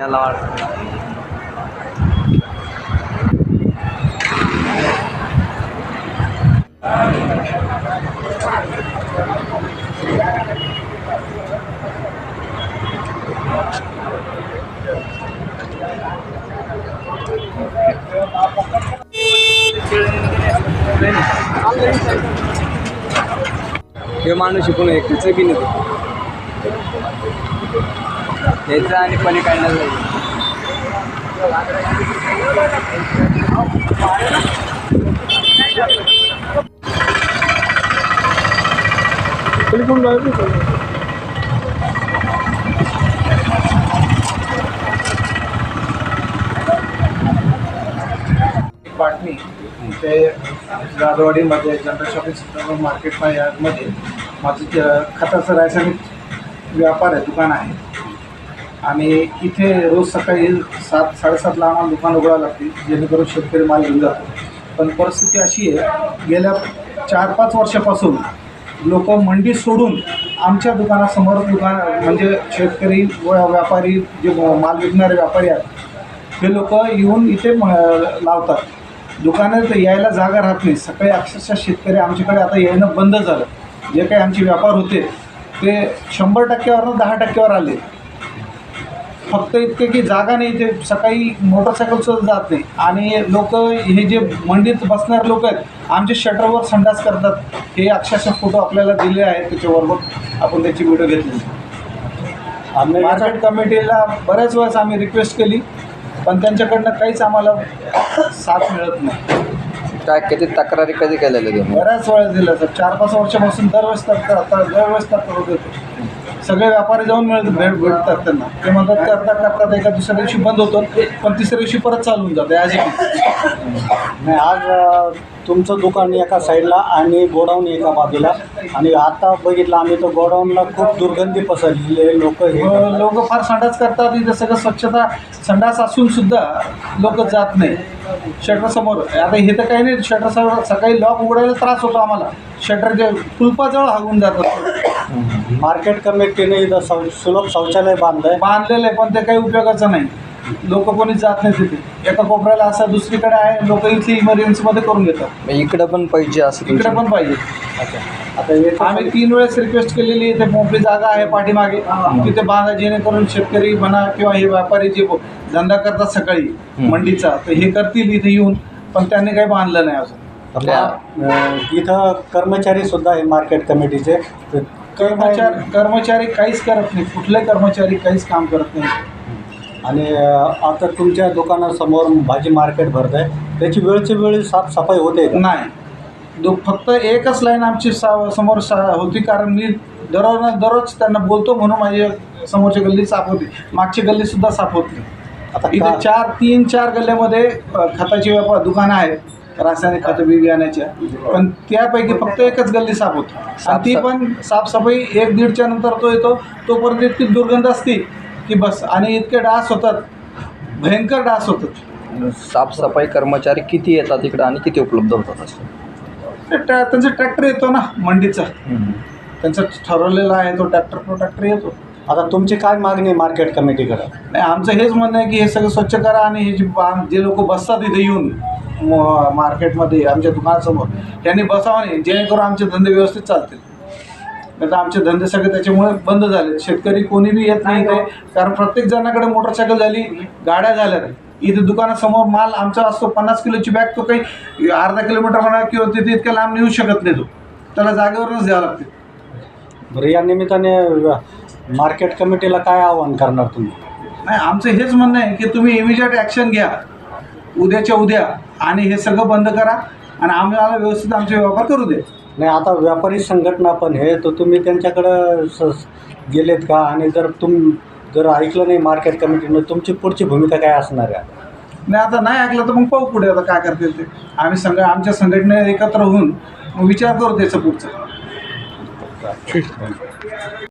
आपल्याला वाटतं. हे माणूस शिकून एकच बी नाही यायचं आणि पलीकडनं जायचं. बाटमी ते राजवाडीमध्ये जनरल शॉपिंग सेंटर मार्केट यार्डमध्ये माझं खताचं रासायनिक व्यापार आहे, दुकान आहे. आणि इथे रोज सकाळी 7-7:30ला आम्हाला दुकान उघडावं लागते, जेणेकरून शेतकरी माल घेऊन जातो. पण परिस्थिती अशी आहे, गेल्या 4-5 वर्षापासून लोक मंडी सोडून आमच्या दुकानासमोर म्हणजे शेतकरी व व्यापारी जे माल विकणारे व्यापारी आहेत हे लोक येऊन इथे लावतात. दुकानात यायला जागा राहत नाही. सकाळी अक्षरशः शेतकरी आमच्याकडे आता येणं बंद झालं. जे काही आमचे व्यापार होते ते 100%वरून 10%वर आले. फक्त इतके की जागा नाही, ते सकाळी मोटरसायकलसुद्धा जात नाही. आणि लोक हे जे मंडीत बसणारे लोक आहेत आमचे शटरवर संडास करतात. हे अक्षरशः फोटो आपल्याला दिले आहेत, त्याच्याबरोबर आपण त्याची व्हिडिओ घेतली. आम्ही मार्केट कमिटीला बऱ्याच वेळेस आम्ही रिक्वेस्ट केली, पण त्यांच्याकडनं काहीच आम्हाला साथ मिळत नाही. काय किती तक्रारी कधी केलेल्या तुम्ही? बऱ्याच वेळेस दिलं सर. 4-5 वर्षापासून दरवेळेस तक्रार होत होते. सगळे व्यापारी जाऊन भेटतात त्यांना. ते म्हणतात करतात एका दुसऱ्या दिवशी बंद होतो, पण तिसऱ्या दिवशी परत चालून जाते. आज नाही, आज तुमचं दुकान एका साईडला आणि गोडाऊन एका बाजूला. आणि आता बघितलं आम्ही तर गोडाऊनला खूप दुर्गंधी पसरलेली. लोक फार संडास करतात. इथं सगळं स्वच्छता संडास असून सुद्धा लोक जात नाही. शटरसमोर आता हे तर काही नाही, शटरसमोर सकाळी लॉक उघडायला त्रास होतो आम्हाला. शटरच्या कुलपाजवळ हागून जातात. मार्केट कमिटीने इथं सुलभ शौचालय बांधलेलं आहे, पण ते काही उपयोगाचं नाही. लोक कोणी जात नाही तिथे. एका कोपऱ्याला असं दुसरीकडे आहे, लोक इथली इमर्जन्सीमध्ये करून घेतात. इकडं पण पाहिजे असं? इकडे पण पाहिजे. आता आम्ही 3 वेळेस रिक्वेस्ट केलेली. इथे मोकळी जागा आहे पाठीमागे, तिथे बांधा, जेणेकरून शेतकरी म्हणा किंवा हे व्यापारी जे धंदा करतात सकाळी मंडीचा, तर हे करतील इथे येऊन. पण त्यांनी काही बांधलं नाही अजून. इथं कर्मचारी सुद्धा आहे मार्केट कमिटीचे. कर्मचारी काहीच करत नाही. कुठले कर्मचारी काहीच काम करत नाही. आणि आता तुमच्या दुकानासमोर भाजी मार्केट भरत आहे, त्याची वेळची वेळ साफसफाई होते नाही. फक्त एकच लाईन आमची समोर होती, कारण मी दररोज त्यांना बोलतो म्हणून माझी समोरची गल्ली साफ होती. मागची गल्लीसुद्धा साफ होती. आता इथे 3-4 गल्ल्यामध्ये खताची दुकानं आहेत, रासायनिक खतं बियाण्याच्या. पण त्यापैकी फक्त एकच गल्ली साफ होती. आणि ती पण साफसफाई 1-1.5च्या नंतर तो येतो, तोपर्यंत इतकी दुर्गंध असती की बस. आणि इतके डास होतात, भयंकर डास होतात. साफसफाई कर्मचारी किती येतात इकडं आणि किती उपलब्ध होतात असं? त्यांचा ट्रॅक्टर येतो ना मंडीचा, त्यांचा ठरवलेला आहे तो ट्रॅक्टर येतो. आता तुमची काय मागणी आहे मार्केट कमिटीकडे? नाही, आमचं हेच म्हणणं आहे की हे सगळं स्वच्छ करा. आणि हे जे लोक बसतात इथे येऊन मार्केटमध्ये आमच्या दुकानासमोर, त्यांनी बसावं नाही, जेणेकरून आमचे धंदे व्यवस्थित चालतील. नाही तर आमचे धंदे सगळे त्याच्यामुळे बंद झाले. शेतकरी कोणी बी येत नाही इथे, कारण प्रत्येक जणाकडे मोटरसायकल झाली, गाड्या झाल्या. इथे दुकानासमोर माल आमचा असतो 50 किलोची बॅग, तो काही अर्धा किलोमीटर म्हणा किंवा तिथे इतक्या लांब नेऊ शकत नाही. तो त्याला जागेवरूनच द्यावं लागते. बरं, या निमित्ताने मार्केट कमिटीला काय आवाहन करणार तुम्ही? नाही, आमचं हेच म्हणणं आहे की तुम्ही इमिजिएट ॲक्शन घ्या उद्याच्या उद्या, आणि हे सगळं बंद करा आणि आम्हाला व्यवस्थित आमचे व्यापार करू दे. नाही, आता व्यापारी संघटना पण हे तर तुम्ही त्यांच्याकडं गेलेत का? आणि जर ऐकलं नाही मार्केट कमिटीनं, तुमची पुढची भूमिका काय असणार आहे? नाही, आता नाही ऐकलं तर मग पाहू पुढे आता काय करतील ते. आम्ही आमच्या संघटने एकत्र होऊन विचार करू त्याचं पुढचं.